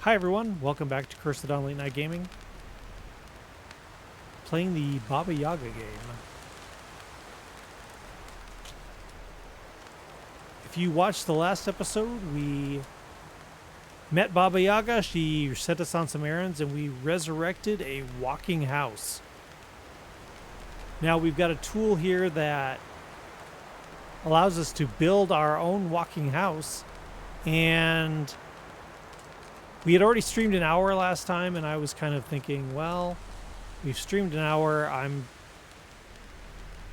Hi everyone, welcome back to Curse of Dawn Late Night Gaming. Playing the Baba Yaga game. If you watched the last episode, we met Baba Yaga, she sent us on some errands, and we resurrected a walking house. Now we've got a tool here that allows us to build our own walking house, and we had already streamed an hour last time, and I was kind of thinking, well, we've streamed an hour. I'm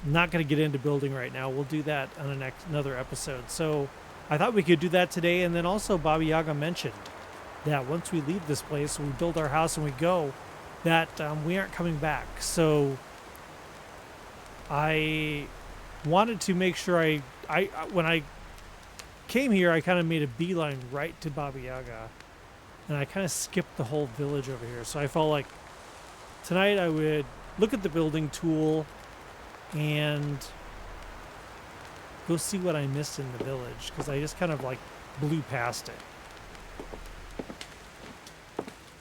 not going to get into building right now. We'll do that on another episode. So I thought we could do that today. And then also Baba Yaga mentioned that once we leave this place, we build our house and we go, that we aren't coming back. So I wanted to make sure when I came here, I kind of made a beeline right to Baba Yaga. And I kind of skipped the whole village over here. So I felt like tonight I would look at the building tool and go see what I missed in the village, because I just kind of like blew past it.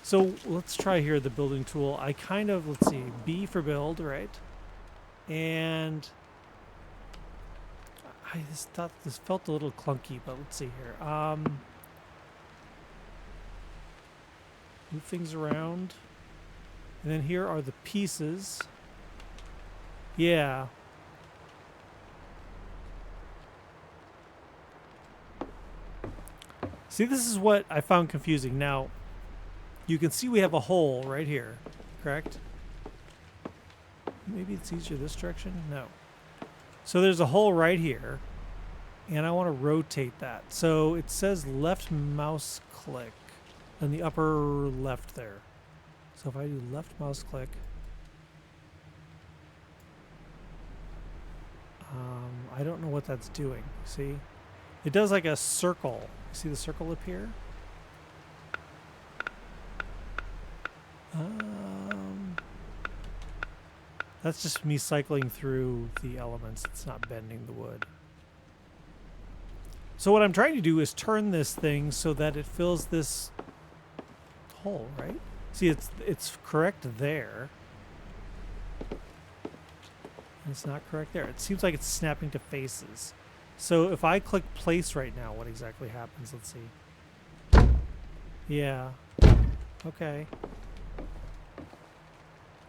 So let's try here the building tool. I kind of, let's see, B for build, right? And I just thought this felt a little clunky, but let's see here. Move things around. And then here are the pieces. Yeah. See, this is what I found confusing. Now, you can see we have a hole right here, correct? Maybe it's easier this direction? No. So there's a hole right here, and I want to rotate that. So it says left mouse click in the upper left there. So if I do left mouse click, I don't know what that's doing. See? It does like a circle. See the circle up here? That's just me cycling through the elements. It's not bending the wood. So what I'm trying to do is turn this thing so that it fills this hole, right? See, it's correct there. It's not correct there. It seems like it's snapping to faces. So if I click place right now, what exactly happens? Let's see. Yeah. Okay.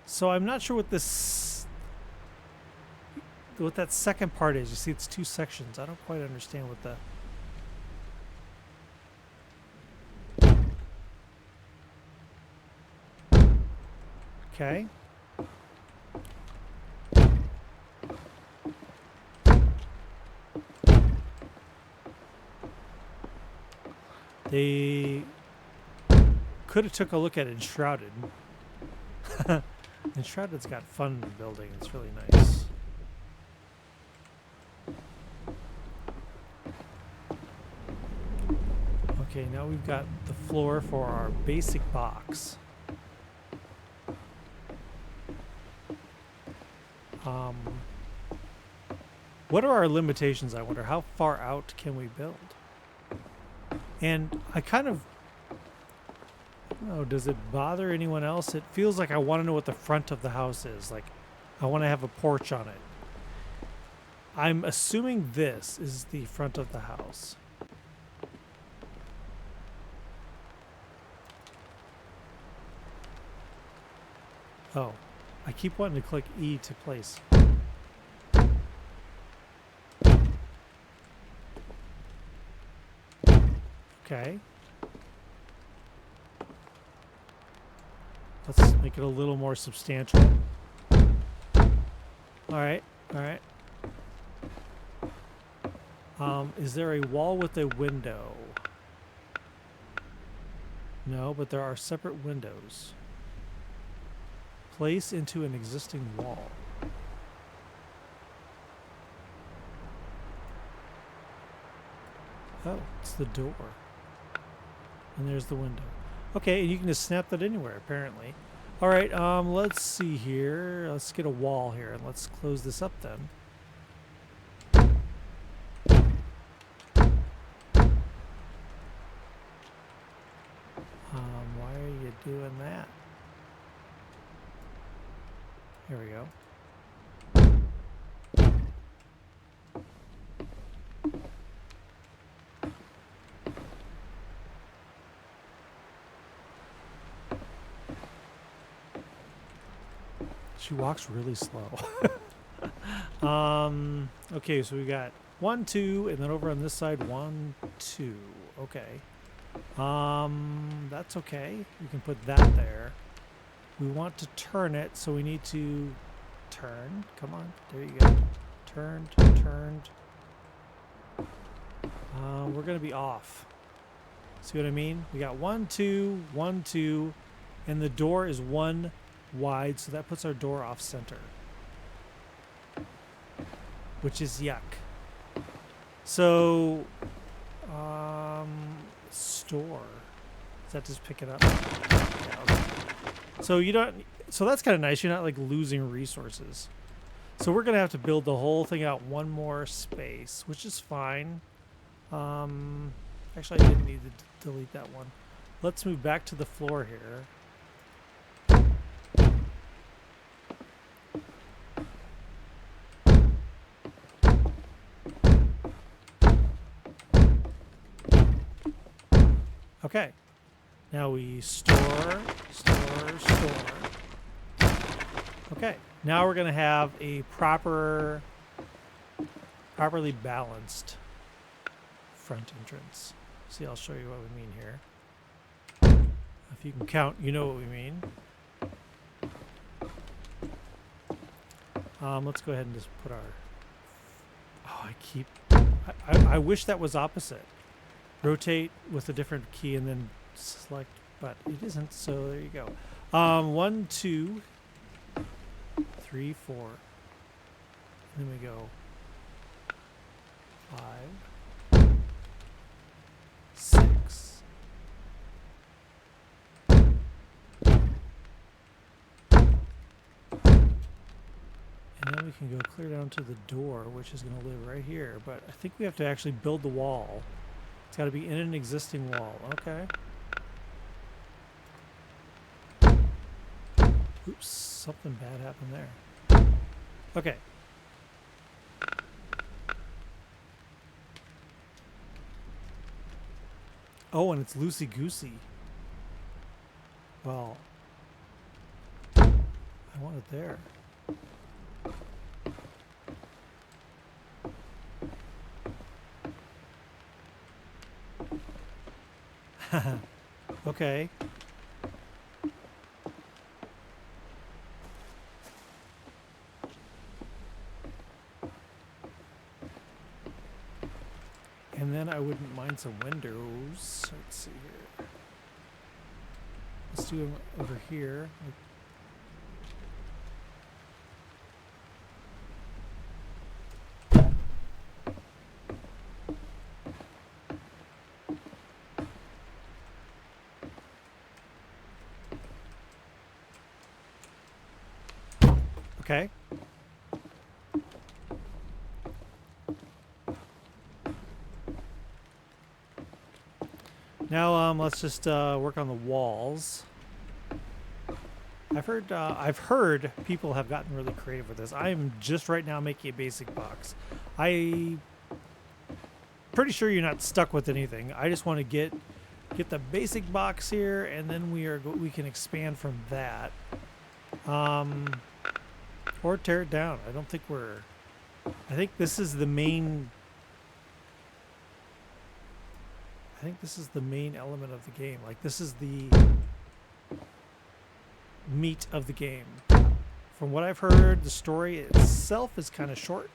So I'm not sure what that second part is. You see, it's two sections. I don't quite understand what the... Okay. They could have took a look at Enshrouded. Enshrouded's got fun building. It's really nice. Okay, now we've got the floor for our basic box. What are our limitations, I wonder? How far out can we build? And I kind of, I don't know, does it bother anyone else? It feels like I want to know what the front of the house is. Like, I want to have a porch on it. I'm assuming this is the front of the house. Oh, I keep wanting to click E to place. Okay. Let's make it a little more substantial. Alright, alright. Is there a wall with a window? No, but there are separate windows. Place into an existing wall. Oh, it's the door. And there's the window. Okay, and you can just snap that anywhere, apparently. All right, let's see here. Let's get a wall here, and let's close this up then. doing that. Here we go. She walks really slow. Okay, so we got 1, 2, and then over on this side, 1, 2. Okay. That's okay. We can put that there. We want to turn it, so we need to turn. Come on. There you go. Turned, turned. We're going to be off. See what I mean? We got 1, 2, 1, 2, and the door is 1 wide, so that puts our door off center, which is yuck. So, store. Does that just pick it up? Yeah, okay. So you don't. So that's kind of nice. You're not like losing resources. So we're gonna have to build the whole thing out one more space, which is fine. Actually, I didn't need to delete that one. Let's move back to the floor here. Okay, now we store. Okay, now we're going to have a properly balanced front entrance. See, I'll show you what we mean here. If you can count, you know what we mean. Let's go ahead and just put our... Oh, I wish that was opposite. Rotate with a different key and then select, but it isn't, so there you go. 1, 2, 3, 4. And then we go 5, 6. And then we can go clear down to the door, which is going to live right here. But I think we have to actually build the wall. It's got to be in an existing wall. Okay. Oops, something bad happened there. Okay. Oh, and it's loosey-goosey. Well, I want it there. Okay. And then I wouldn't mind some windows. Let's see here. Let's do them over here. Okay. Now let's just work on the walls. I've heard people have gotten really creative with this. I am just right now making a basic box. I'm pretty sure you're not stuck with anything. I just want to get the basic box here, and then we can expand from that. Or tear it down. I don't think we're... I think this is the main... I think this is the main element of the game. Like, this is the meat of the game. From what I've heard, the story itself is kind of short.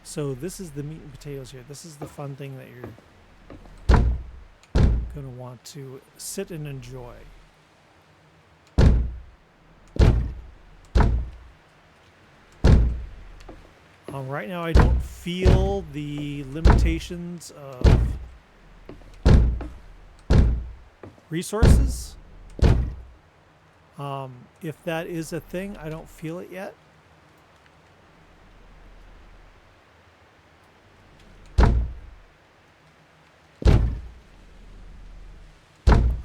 So this is the meat and potatoes here. This is the fun thing that you're going to want to sit and enjoy. Right now, I don't feel the limitations of resources. If that is a thing, I don't feel it yet.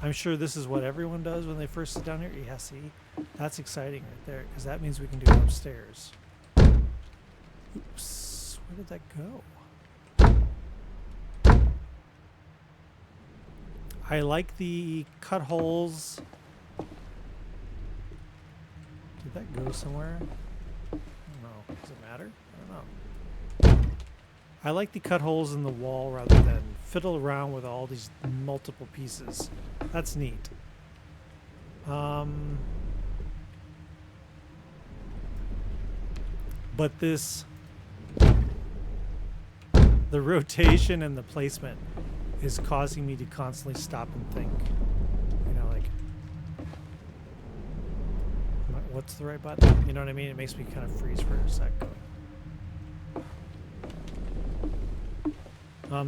I'm sure this is what everyone does when they first sit down here. Yeah, see? That's exciting right there, because that means we can do it upstairs. Oops. Where did that go? I like the cut holes. Did that go somewhere? I don't know. Does it matter? I don't know. I like the cut holes in the wall rather than fiddle around with all these multiple pieces. That's neat. But this, the rotation and the placement is causing me to constantly stop and think. You know, like, what's the right button? You know what I mean? It makes me kind of freeze for a sec going.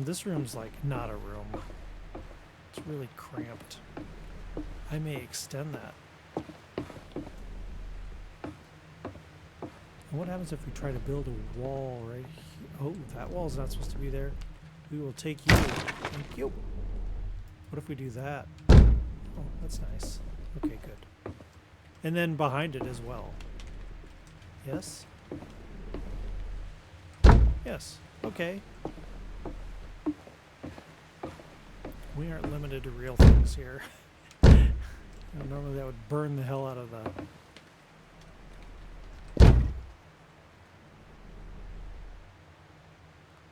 This room's like not a room. It's really cramped. I may extend that. And what happens if we try to build a wall right here? Oh, that wall's not supposed to be there. We will take you. Thank you. What if we do that? Oh, that's nice. Okay, good. And then behind it as well. Yes? Yes. Okay. We aren't limited to real things here. Normally that would burn the hell out of the...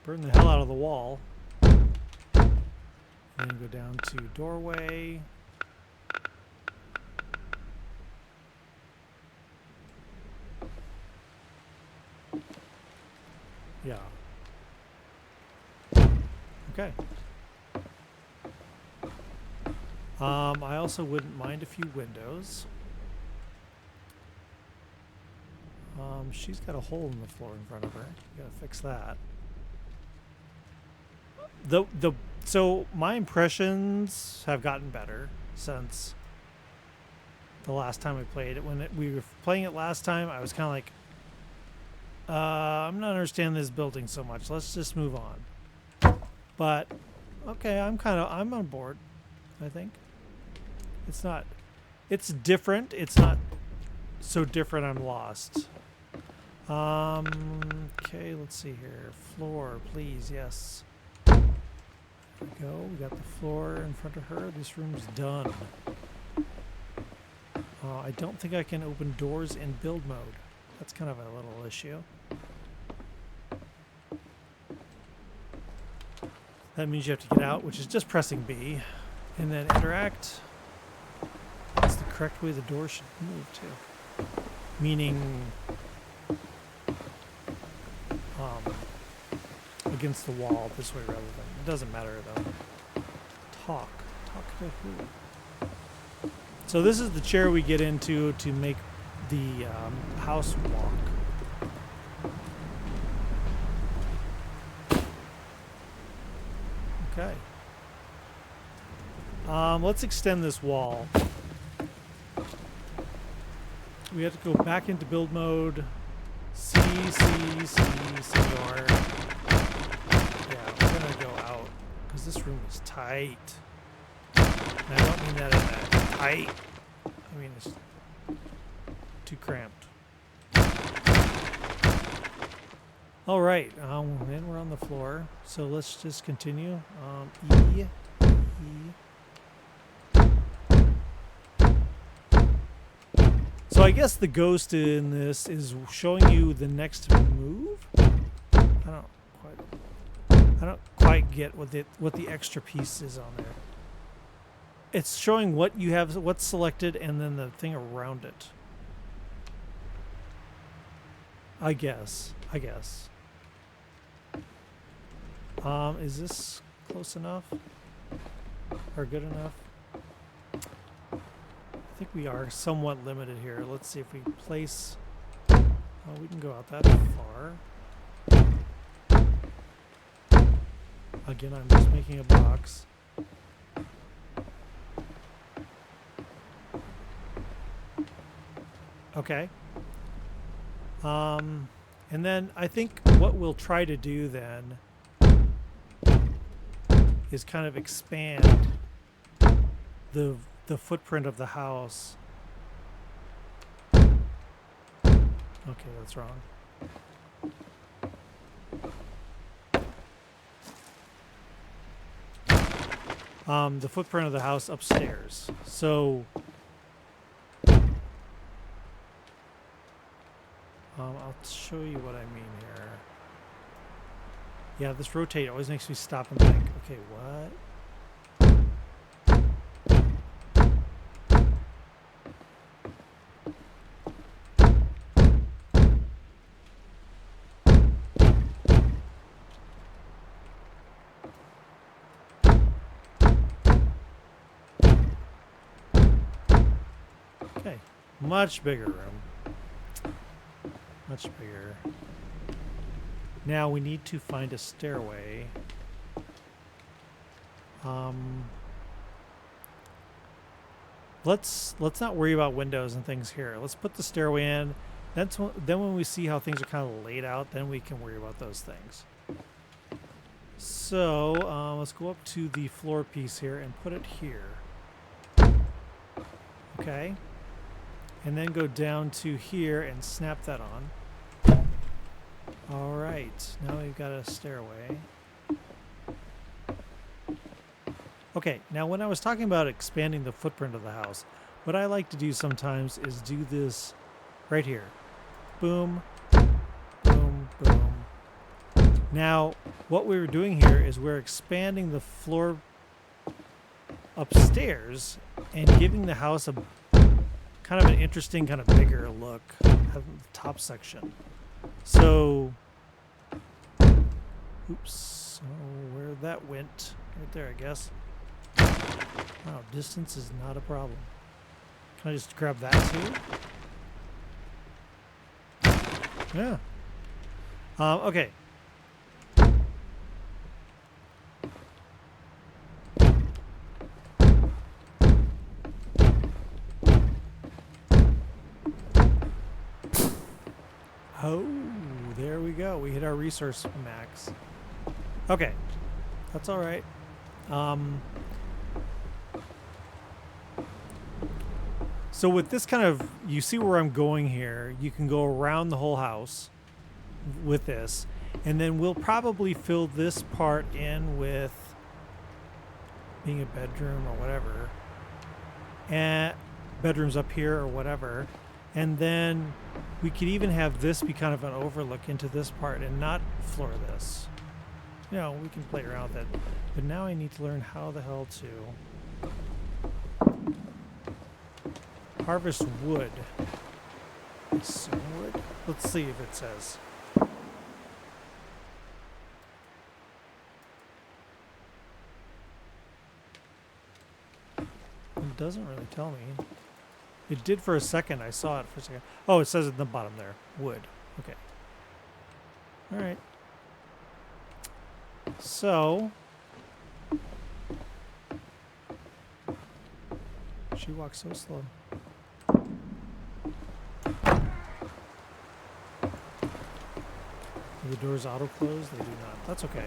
burn the hell out of the wall. And then go down to doorway. Yeah. Okay. I also wouldn't mind a few windows. She's got a hole in the floor in front of her. You gotta fix that. So my impressions have gotten better since the last time we played it. When we were playing it last time, I was kind of like, I'm not understanding this building so much. Let's just move on. But okay, I'm on board. I think it's different. It's not so different. I'm lost. Okay, let's see here. Floor, please. Yes. There we go. We got the floor in front of her. This room's done. I don't think I can open doors in build mode. That's kind of a little issue. That means you have to get out, which is just pressing B. And then interact. That's the correct way the door should move to. Meaning against the wall this way rather than... It doesn't matter though. Talk to who? So this is the chair we get into to make the house walk. Okay. Let's extend this wall. We have to go back into build mode. C, R. Yeah, we're gonna go out because this room is tight. And I don't mean that in that tight. I mean it's too cramped. All right, and we're on the floor. So let's just continue. E. So I guess the ghost in this is showing you the next move. I don't quite get what the extra piece is on there. It's showing what you have, what's selected, and then the thing around it. I guess. Is this close enough? Or good enough? I think we are somewhat limited here. Let's see if we place... Oh, we can go out that far. Again, I'm just making a box. Okay. And then I think what we'll try to do then is kind of expand the footprint of the house. Okay, that's wrong. The footprint of the house upstairs. So I'll show you what I mean here. Yeah, this rotate always makes me stop and think, okay, what? Okay, much bigger room. Much bigger. Now we need to find a stairway. Let's not worry about windows and things here. Let's put the stairway in. Then when we see how things are kind of laid out, then we can worry about those things. So let's go up to the floor piece here and put it here. Okay. And then go down to here and snap that on. All right, now we've got a stairway. Okay, now when I was talking about expanding the footprint of the house, what I like to do sometimes is do this right here. Boom, boom, boom. Now, what we were doing here is we're expanding the floor upstairs and giving the house a kind of an interesting, kind of bigger look at the top section. So, oops, where that went, right there, I guess. Wow, distance is not a problem. Can I just grab that too? Yeah. Okay. Oh, there we go. We hit our resource max. Okay, that's all right. So with this kind of, you see where I'm going here. You can go around the whole house with this, and then we'll probably fill this part in with being a bedroom or whatever, and bedrooms up here or whatever. And then we could even have this be kind of an overlook into this part and not floor this. You know, we can play around with it. But now I need to learn how the hell to harvest wood. Some wood? Let's see if it says. It doesn't really tell me. It did for a second. I saw it for a second. Oh, it says at the bottom there. Wood. Okay. All right. So, she walks so slow. Do the doors auto-close? They do not. That's okay.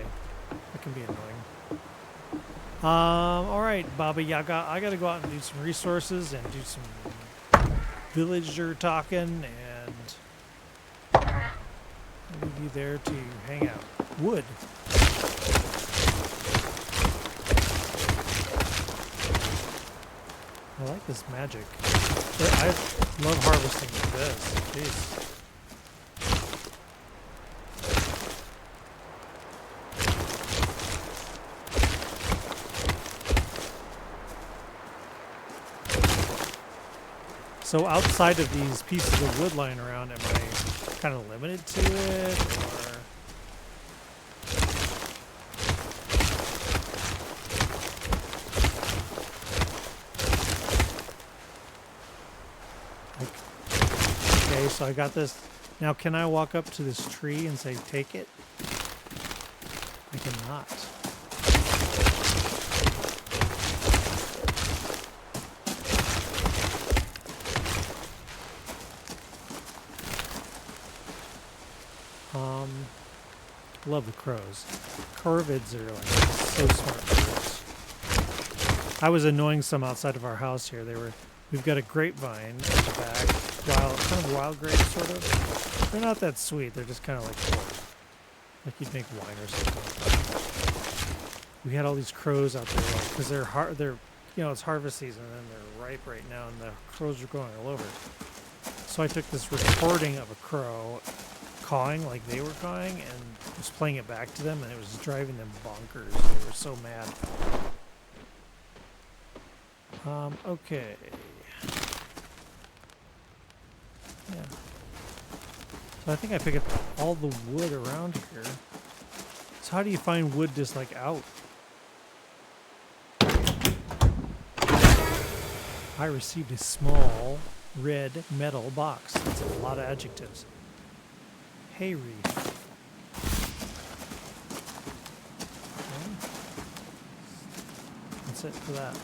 That can be annoying. All right, Baba Yaga. I got to go out and do some resources and do some villager talking, and I'll leave you there to hang out. Wood. I like this magic. I love harvesting with this. Jeez. So outside of these pieces of wood lying around, am I kind of limited to it, or? Okay, so I got this. Now, can I walk up to this tree and say, take it? I cannot. Love the crows. Corvids are like so smart birds. I was annoying some outside of our house here. We've got a grapevine in the back, kind of wild grapes, sort of. They're not that sweet. They're just kind of like you'd make wine or something. We had all these crows out there because they're it's harvest season and they're ripe right now, and the crows are going all over. So I took this recording of a crow cawing like they were cawing and was playing it back to them, and it was driving them bonkers. They were so mad. Okay. Yeah. So I think I picked up all the wood around here. So how do you find wood just like out? I received a small red metal box. That's a lot of adjectives. Hay wreath. Okay. That's it for that.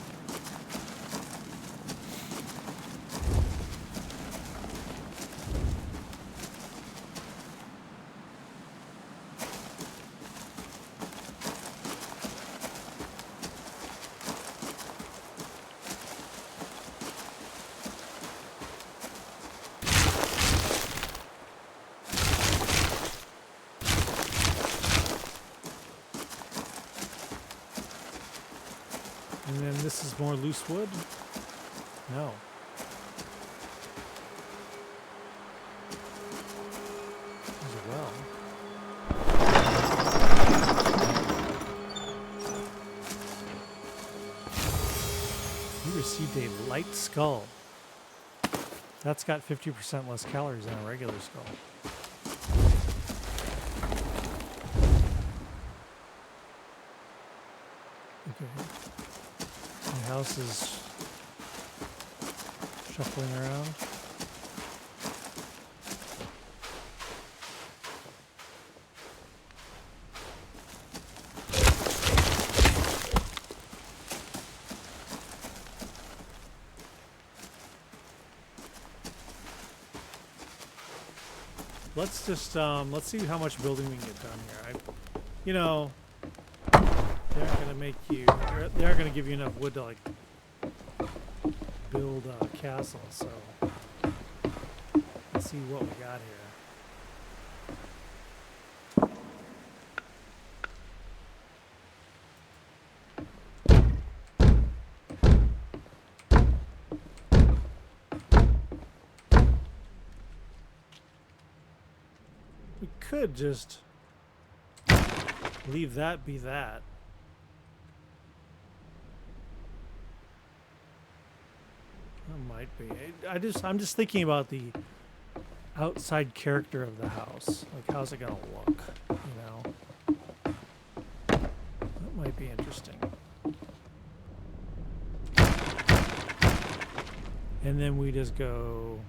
And then this is more loose wood? No. There's a well. You received a light skull. That's got 50% less calories than a regular skull. Okay. The house is shuffling around. Let's just let's see how much building we can get done here. They aren't gonna make you. They aren't gonna give you enough wood to like build a castle. So let's see what we got here. We could just leave that be that. That might be. I'm just thinking about the outside character of the house. Like, how's it gonna look? That might be interesting. And then we just go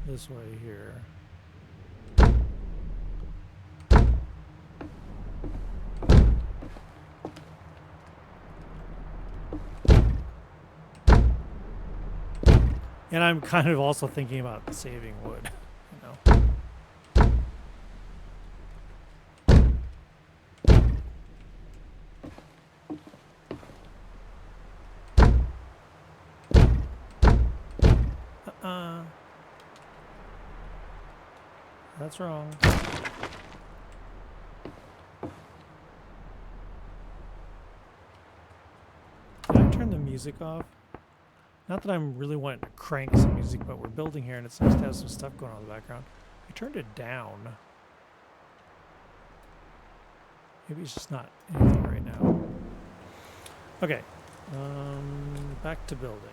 this way here. And I'm kind of also thinking about saving wood, That's wrong. Did I turn the music off? Not that I'm really wanting to crank some music, but we're building here and it's nice to have some stuff going on in the background. I turned it down. Maybe it's just not anything right now. Okay. Back to building.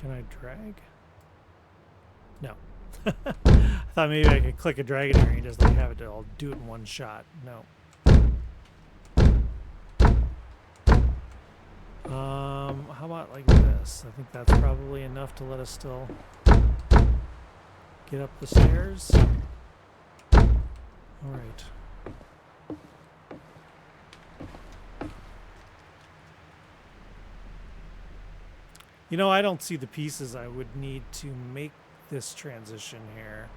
Can I drag? No. I thought maybe I could click a drag in here and just like have it all do it in one shot. No. How about like this? I think that's probably enough to let us still get up the stairs. All right. You know, I don't see the pieces I would need to make this transition here.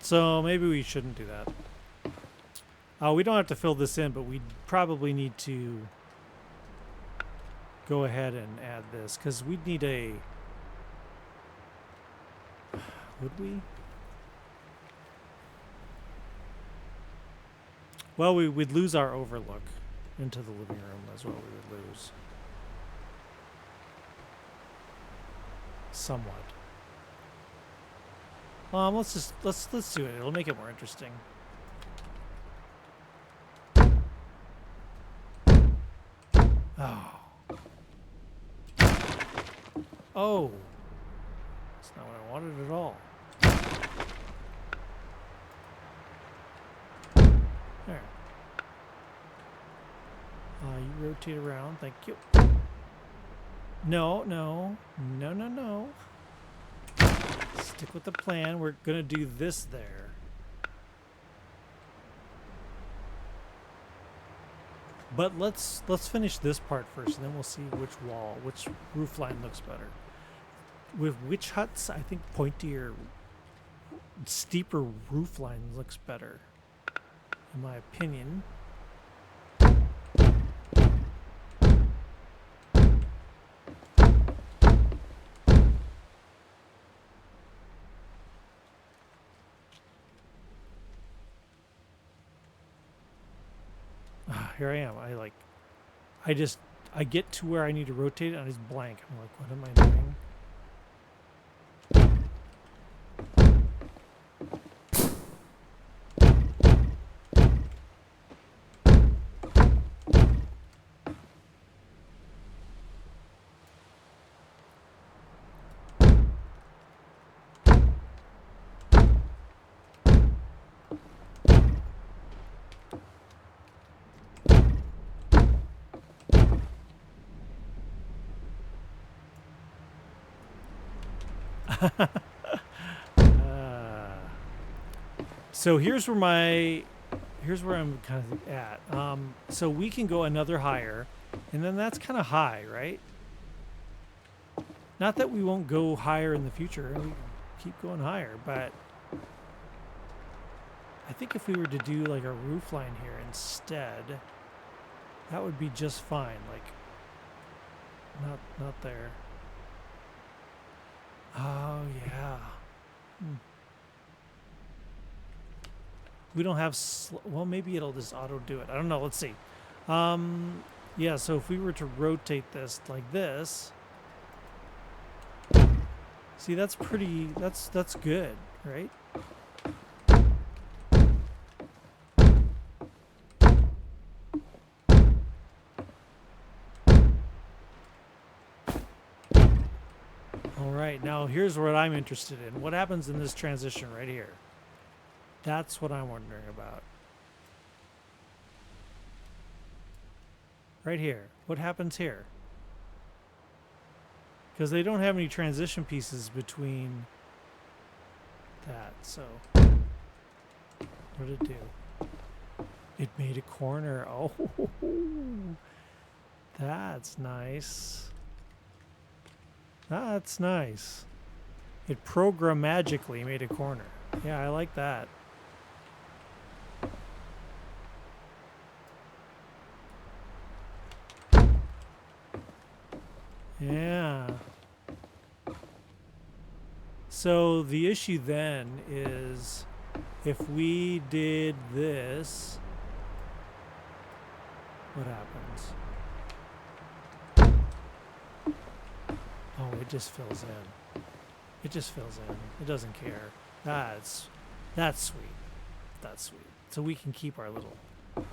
So maybe we shouldn't do that. We don't have to fill this in, but we probably need to go ahead and add this because we'd need a... Would we? Well, we would lose our overlook into the living room as well. We would lose somewhat. Let's do it. It'll make it more interesting. Oh. Oh. That's not what I wanted at all. There. You rotate around. Thank you. No. Stick with the plan. We're gonna do this there. But let's finish this part first, and then we'll see which roof line looks better. With witch huts, I think pointier, steeper roof line looks better, in my opinion. Here I am. I get to where I need to rotate it and it's blank. I'm like, what am I doing? So here's where I'm kind of at. So we can go another higher, and then that's kind of high, right? Not that we won't go higher in the future. We can keep going higher, but I think if we were to do like a roof line here instead, that would be just fine. Like, not there. Oh yeah. We don't have well, maybe it'll just auto do it. I don't know. Let's see. Yeah, so if we were to rotate this like this, see, that's good, right? All right, now here's what I'm interested in. What happens in this transition right here? That's what I'm wondering about. Right here. What happens here? Because they don't have any transition pieces between that, so what did it do? It made a corner. Oh, that's nice. That's nice. It programmatically made a corner. Yeah, I like that. Yeah. So the issue then is if we did this, what happens? Oh, it just fills in. It just fills in. It doesn't care. That's sweet. That's sweet. So we can keep our little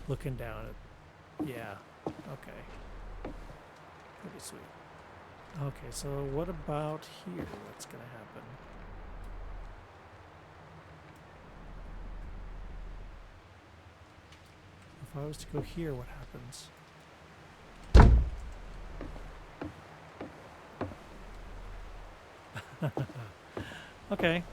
looking down at, yeah. Okay. Pretty sweet. Okay, so what about here? What's going to happen? If I was to go here, what happens? Okay.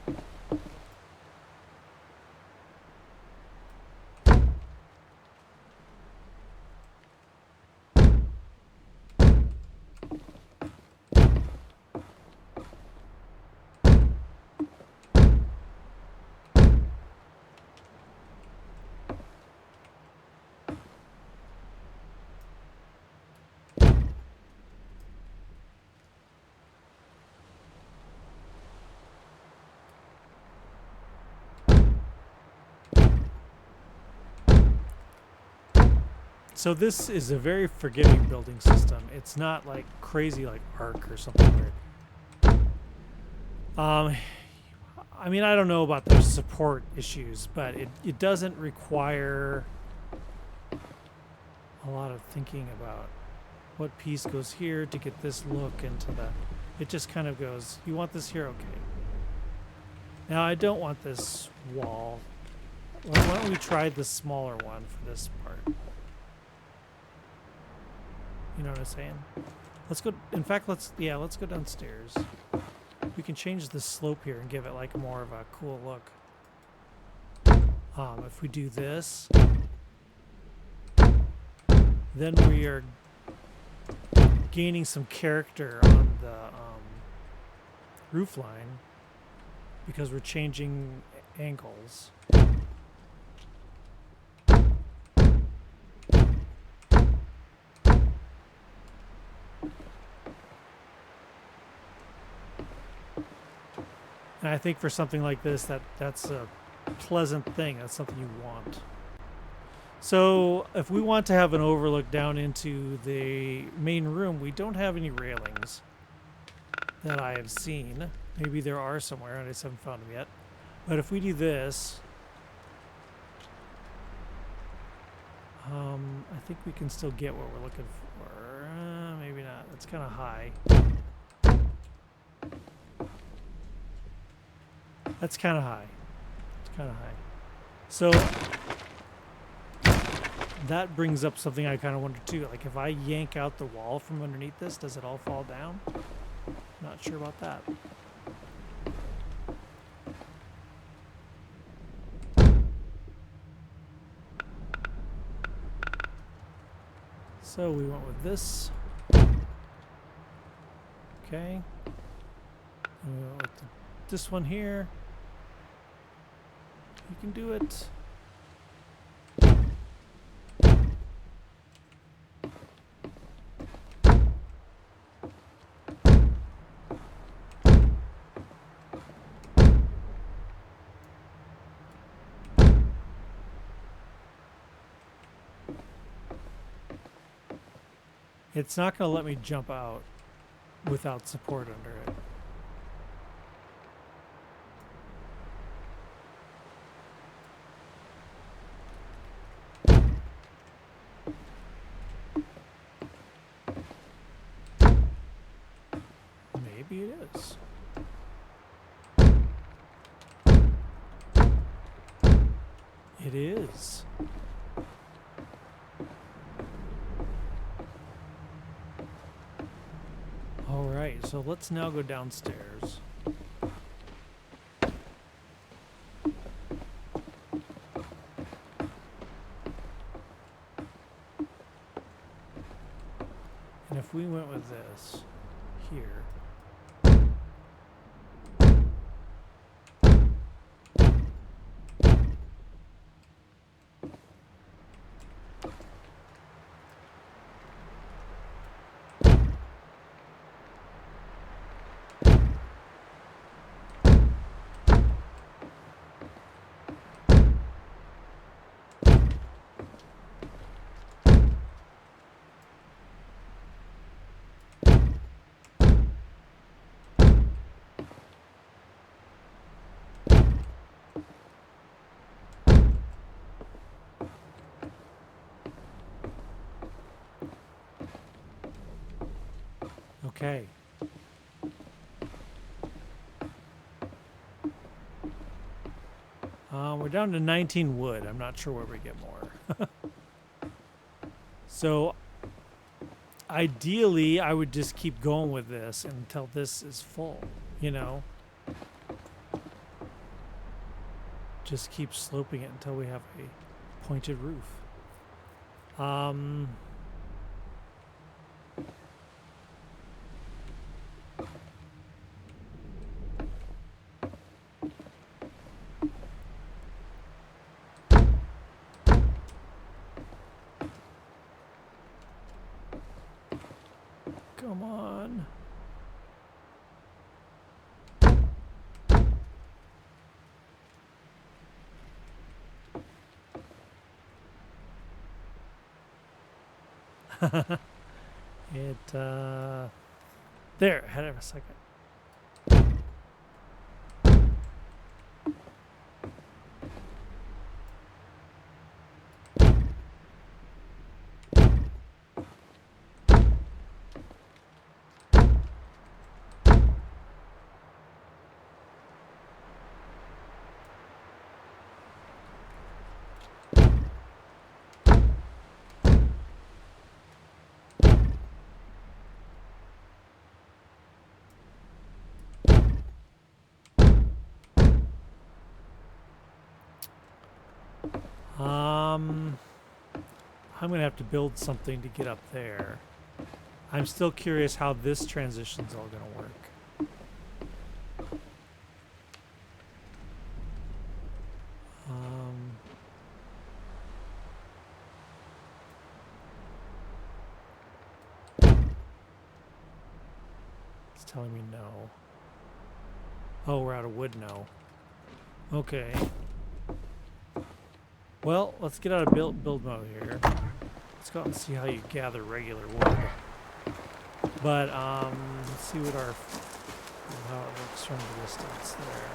So this is a very forgiving building system. It's not like crazy like Ark or something weird. I mean, I don't know about those support issues, but it doesn't require a lot of thinking about what piece goes here to get this look into the... It just kind of goes, you want this here? Okay. Now, I don't want this wall. Why don't we try the smaller one for this part? You know what I'm saying? Let's go... In fact, let's go downstairs. We can change the slope here and give it like more of a cool look. If we do this, then we are gaining some character on the roof line because we're changing angles. And I think for something like this, that's a pleasant thing. That's something you want. So if we want to have an overlook down into the main room, we don't have any railings that I have seen. Maybe there are somewhere, and I just haven't found them yet. But if we do this, I think we can still get what we're looking for. Maybe not. That's kind of high. That's kind of high. It's kind of high. So that brings up something I kind of wonder too. Like if I yank out the wall from underneath this, does it all fall down? Not sure about that. So we went with this. Okay. And we went with this one here. You can do it. It's not going to let me jump out without support under it. Maybe it is. It is. All right, so let's now go downstairs. And if we went with this here, okay. we're down to 19 wood. I'm not sure where we get more. So ideally, I would just keep going with this until this is full, you know? Just keep sloping it until we have a pointed roof. Come on. There, had it for a second. I'm gonna have to build something to get up there. I'm still curious how this transition's all gonna work. It's telling me no. Oh, we're out of wood now. Okay. Well, let's get out of build mode here. Let's go out and see how you gather regular wood. But let's see what how it looks from the distance there.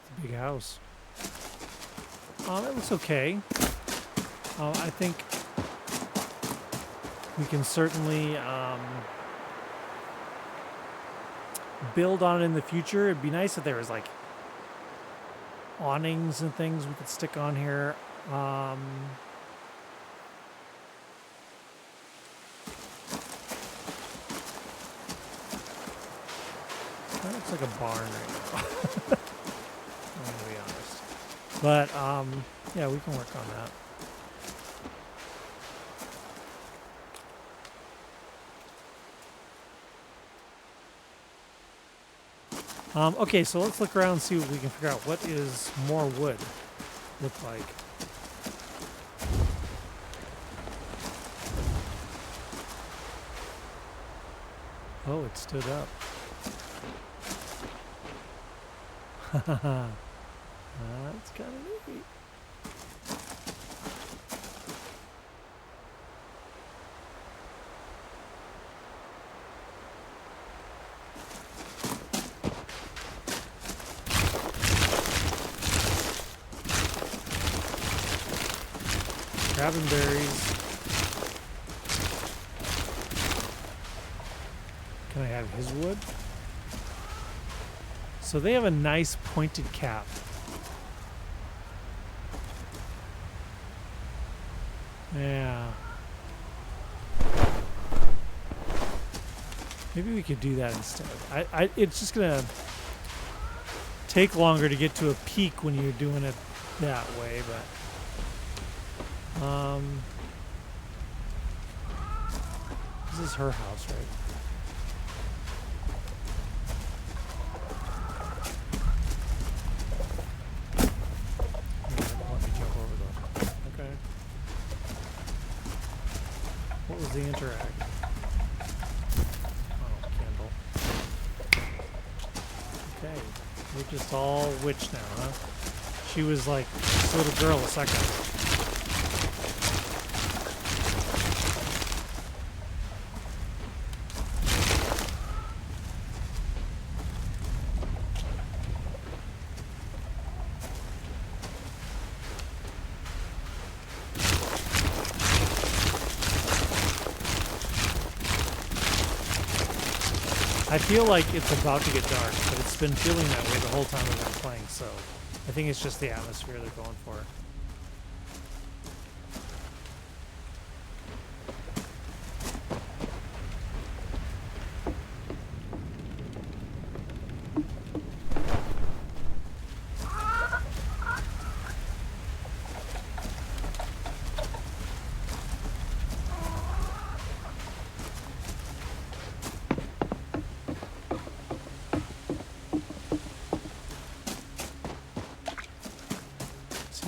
It's a big house. It looks okay. I think we can certainly build on it in the future. It'd be nice if there was like awnings and things we could stick on here. That looks like a barn right now. I'm gonna be honest. But yeah, we can work on that. Okay, so let's look around and see what we can figure out. What is more wood look like? Oh, it stood up. That's kind of neat. Grabbing berries. Can I have his wood? So they have a nice pointed cap. Yeah. Maybe we could do that instead. It's just gonna take longer to get to a peak when you're doing it that way, but this is her house, right? Let me jump over those. Okay. What was the interact? Oh, candle. Okay. We're just all witch now, huh? She was like this little girl a second. I feel like it's about to get dark, but it's been feeling that way the whole time we've been playing, so I think it's just the atmosphere they're going for.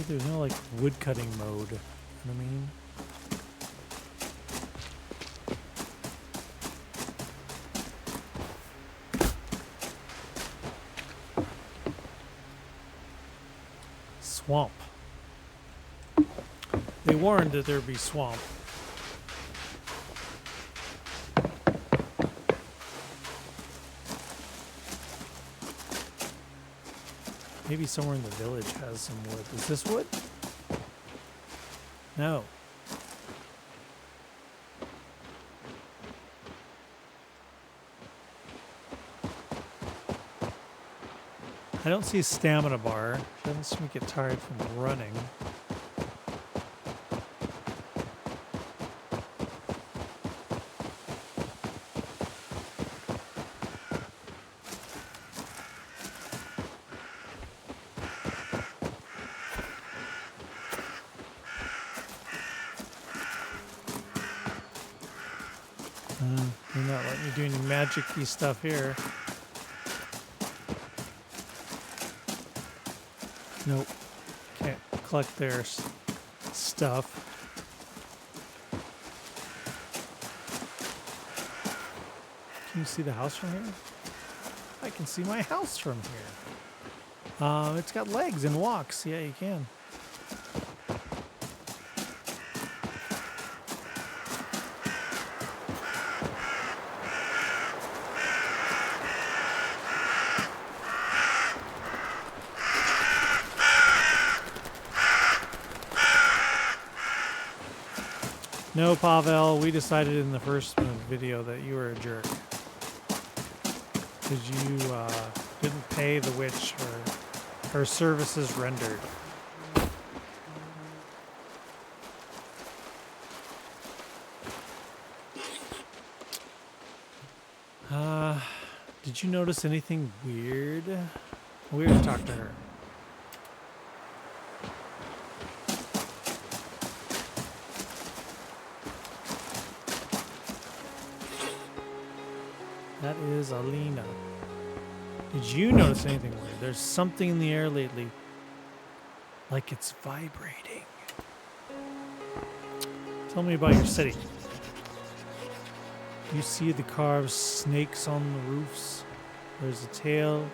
There's no like wood cutting mode, you know what I mean? Swamp. They warned that there'd be swamp. Maybe somewhere in the village has some wood. Is this wood? No. I don't see a stamina bar. Doesn't seem to get tired from running. They're not letting me do any magic-y stuff here. Nope. Can't collect their stuff. Can you see the house from here? I can see my house from here. It's got legs and walks. Yeah, you can. No, Pavel, we decided in the first video that you were a jerk. Because you didn't pay the witch for her services rendered. Did you notice anything weird? We have to talk to her. That is Alina. Did you notice anything weird? There's something in the air lately. Like it's vibrating. Tell me about your city. You see the carved snakes on the roofs. There's a tale.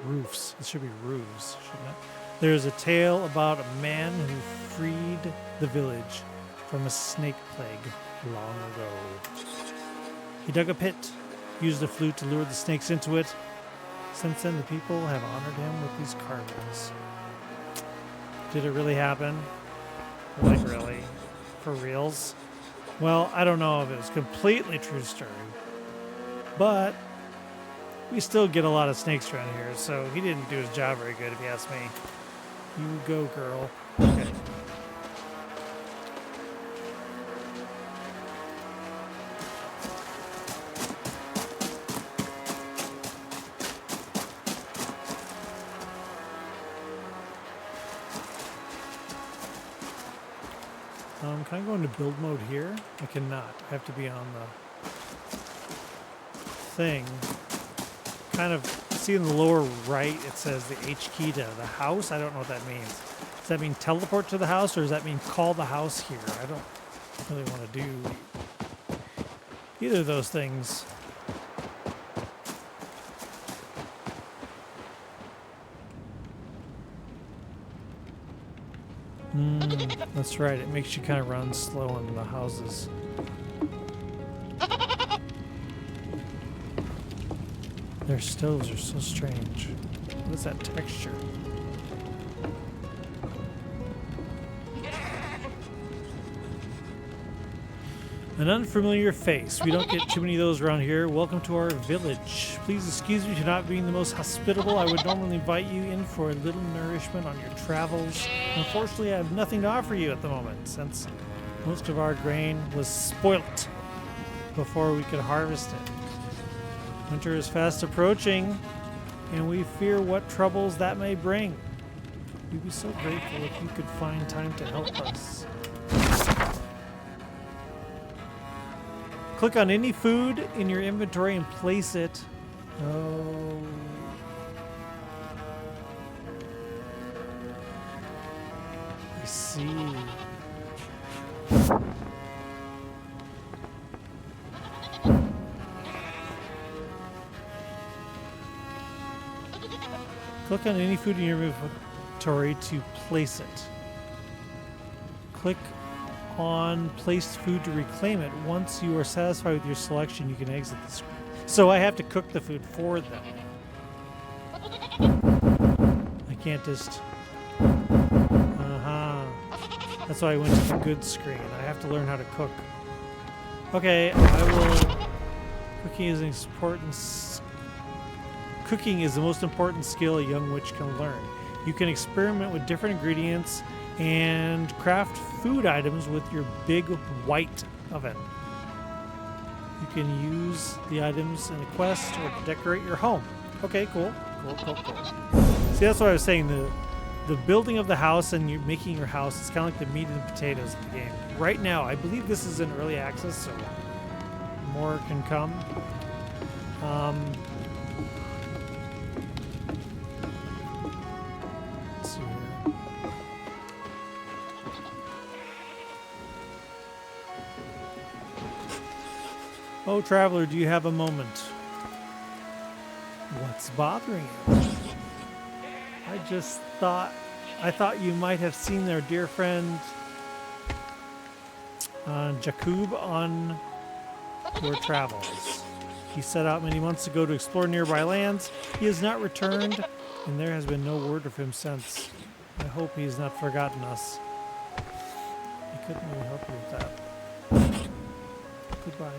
Roofs. It should be roofs, shouldn't it? There's a tale about a man who freed the village from a snake plague long ago. He dug a pit, used a flute to lure the snakes into it. Since then, the people have honored him with these carvings. Did it really happen? Like, really? For reals? Well, I don't know if it was completely true story, but we still get a lot of snakes around here, so he didn't do his job very good, if you ask me. You go, girl. Okay. Can I go into build mode here? I cannot. I have to be on the thing. Kind of see in the lower right it says the H key to the house. I don't know what that means. Does that mean teleport to the house, or does that mean call the house here? I don't really want to do either of those things. That's right, it makes you kind of run slow in the houses. Their stoves are so strange. What is that texture? An unfamiliar face. We don't get too many of those around here. Welcome to our village. Please excuse me for not being the most hospitable. I would normally invite you in for a little nourishment on your travels. Unfortunately, I have nothing to offer you at the moment, since most of our grain was spoilt before we could harvest it. Winter is fast approaching, and we fear what troubles that may bring. We'd be so grateful if you could find time to help us. Click on any food in your inventory and place it. Oh. I see. Click on any food in your inventory to place it. Click on placed food to reclaim it. Once you are satisfied with your selection, you can exit the screen. So I have to cook the food for them. I can't just... That's why I went to the good screen. I have to learn how to cook. Okay, I will... Cooking is the most important skill a young witch can learn. You can experiment with different ingredients and craft food items with your big white oven. You can use the items in a quest or to decorate your home. Okay, cool. Cool. See, that's what I was saying. The building of the house and you making your house is kind of like the meat and potatoes of the game. Right now, I believe this is in early access, so more can come. Let's see here. Oh, traveler, do you have a moment? What's bothering you? I thought you might have seen their dear friend Jakub on your travels. He set out many months ago to explore nearby lands. He has not returned, and there has been no word of him since. I hope he has not forgotten us. I couldn't really help you with that. Goodbye.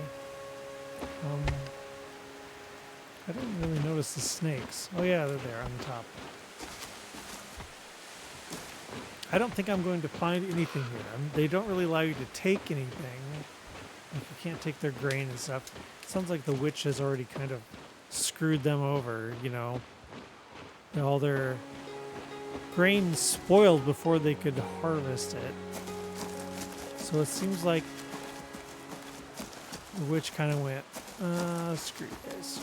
I didn't really notice the snakes. Oh yeah, they're there on the top. I don't think I'm going to find anything here. They don't really allow you to take anything. Like you can't take their grain and stuff. It sounds like the witch has already kind of screwed them over, you know. All their grain spoiled before they could harvest it. So it seems like the witch kind of went, screw you guys.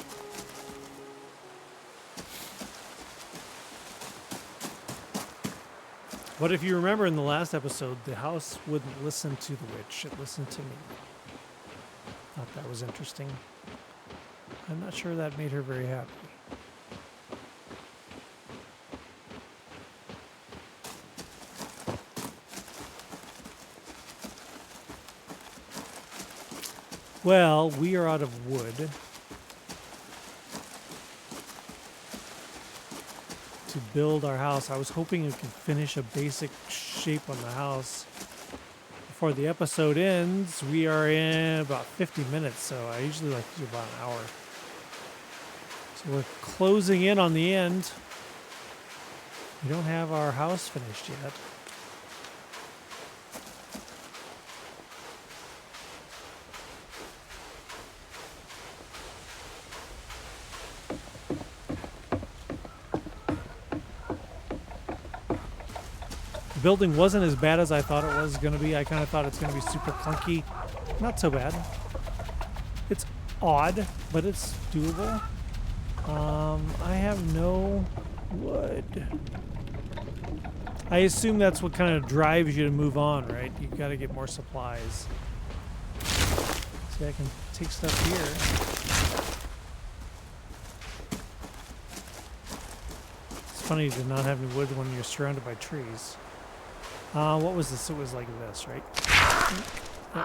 But if you remember in the last episode, the house wouldn't listen to the witch. It listened to me. Thought that was interesting. I'm not sure that made her very happy. Well, we are out of wood to build our house. I was hoping we could finish a basic shape on the house before the episode ends. We are in about 50 minutes, so I usually like to do about an hour. So we're closing in on the end. We don't have our house finished yet. The building wasn't as bad as I thought it was going to be. I kind of thought it's going to be super clunky. Not so bad. It's odd, but it's doable. I have no wood. I assume that's what kind of drives you to move on, right? You've got to get more supplies. See, I can take stuff here. It's funny to not have any wood when you're surrounded by trees. What was this? It was like this, right? Yep.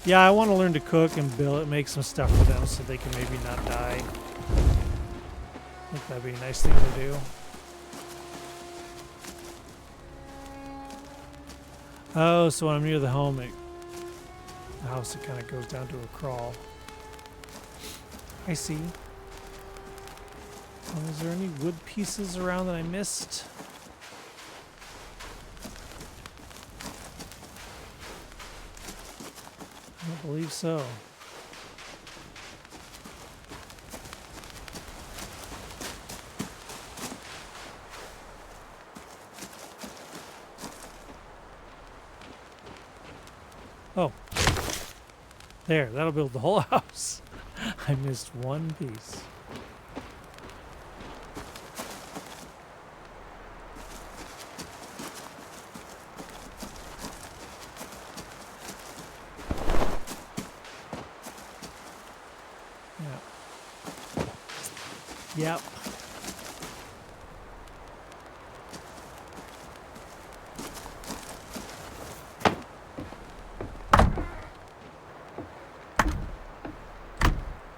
Yeah, I want to learn to cook and build, make some stuff for them so they can maybe not die. I think that'd be a nice thing to do. Oh, so when I'm near the home, the house, it kind of goes down to a crawl. I see. Is there any wood pieces around that I missed? I don't believe so. Oh. There, that'll build the whole house. I missed one piece. Yep.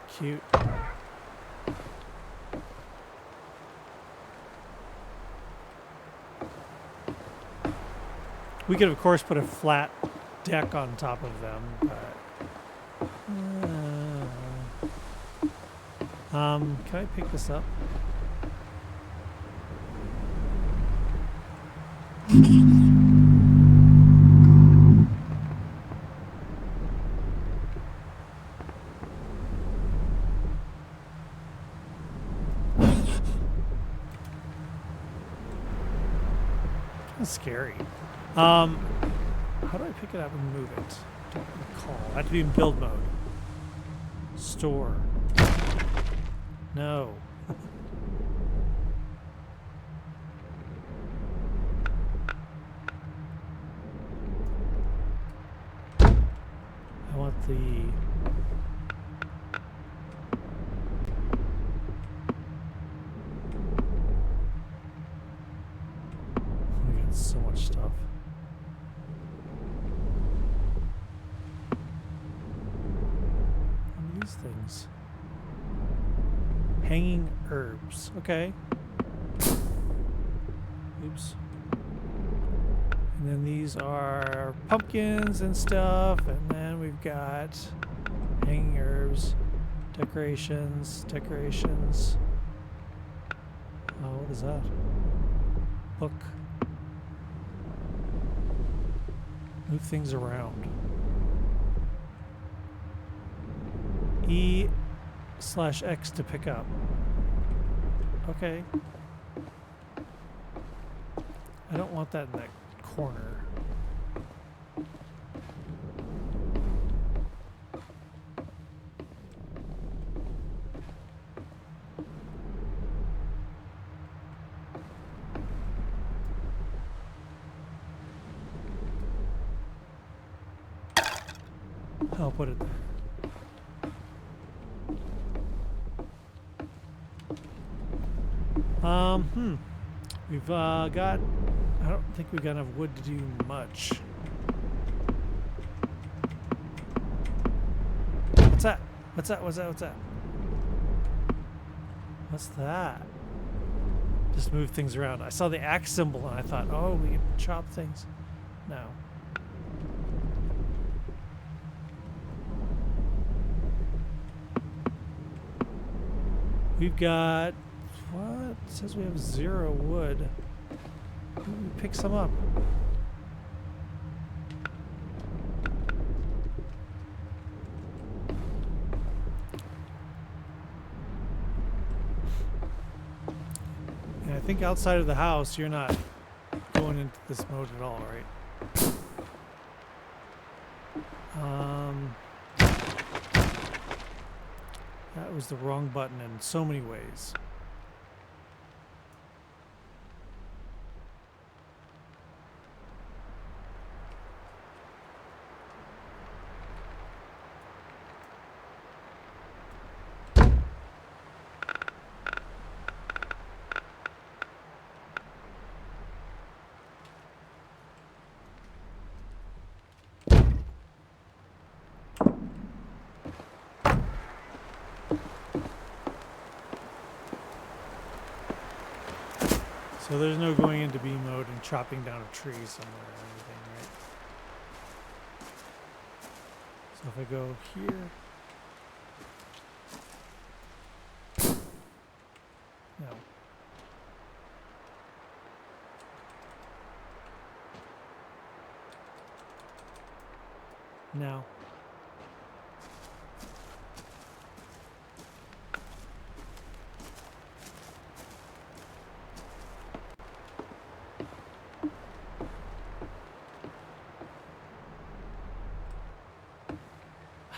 Cute. We could, of course, put a flat deck on top of them, but... can I pick this up? That's scary. How do I pick it up and move it? Don't recall. I have to be in build mode. Store. No. I want the... We got so much stuff. What are these things? Hanging herbs. Okay. Oops. And then these are pumpkins and stuff. And then we've got hanging herbs, decorations, decorations. Oh, what is that? Book. Move things around. E/X to pick up. Okay. I don't want that in that corner. I'll put it there. We've got... I don't think we've got enough wood to do much. What's that? What's that? What's that? What's that? What's that? Just move things around. I saw the axe symbol and I thought, oh, we can chop things. No. We've got... What? It says we have 0 wood. Maybe we pick some up. And I think outside of the house, you're not going into this mode at all, right? That was the wrong button in so many ways. So there's no going into B mode and chopping down a tree somewhere or anything, right? So if I go here. No. No.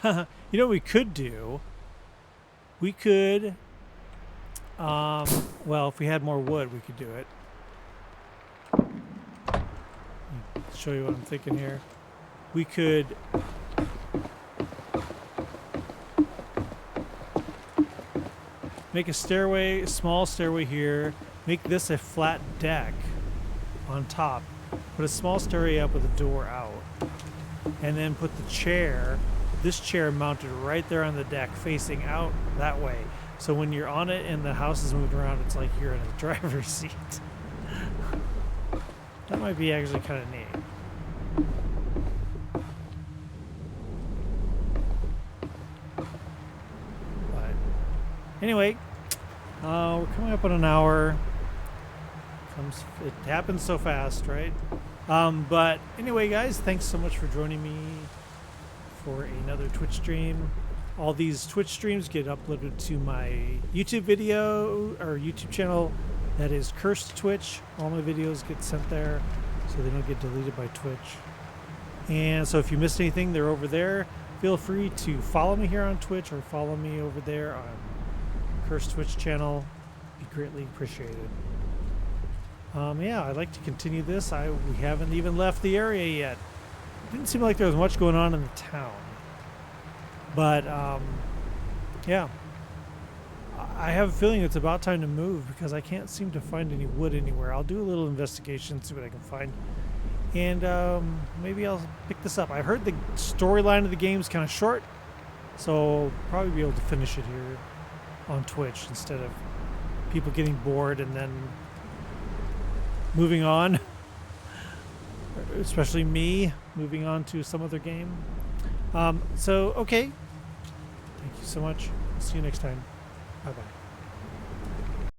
You know what we could do? We could, well, if we had more wood, we could do it. Show you what I'm thinking here. We could make a stairway, a small stairway here, make this a flat deck on top, put a small stairway up with a door out, and then put the chair, this chair mounted right there on the deck facing out that way. So when you're on it and the house is moving around, it's like you're in a driver's seat. That might be actually kind of neat. But anyway, we're coming up on an hour. It happens so fast, right? But anyway, guys, thanks so much for joining me for another Twitch stream. All these Twitch streams get uploaded to my YouTube video or YouTube channel that is Cursed Twitch. All my videos get sent there so they don't get deleted by Twitch. And so if you missed anything, they're over there. Feel free to follow me here on Twitch or follow me over there on Cursed Twitch channel. Be greatly appreciated. Yeah, I'd like to continue this. We haven't even left the area yet. Didn't seem like there was much going on in the town. But, yeah. I have a feeling it's about time to move because I can't seem to find any wood anywhere. I'll do a little investigation, see what I can find. And maybe I'll pick this up. I heard the storyline of the game is kind of short, so I'll probably be able to finish it here on Twitch instead of people getting bored and then moving on. Especially me moving on to some other game. So, okay. Thank you so much. See you next time. Bye-bye.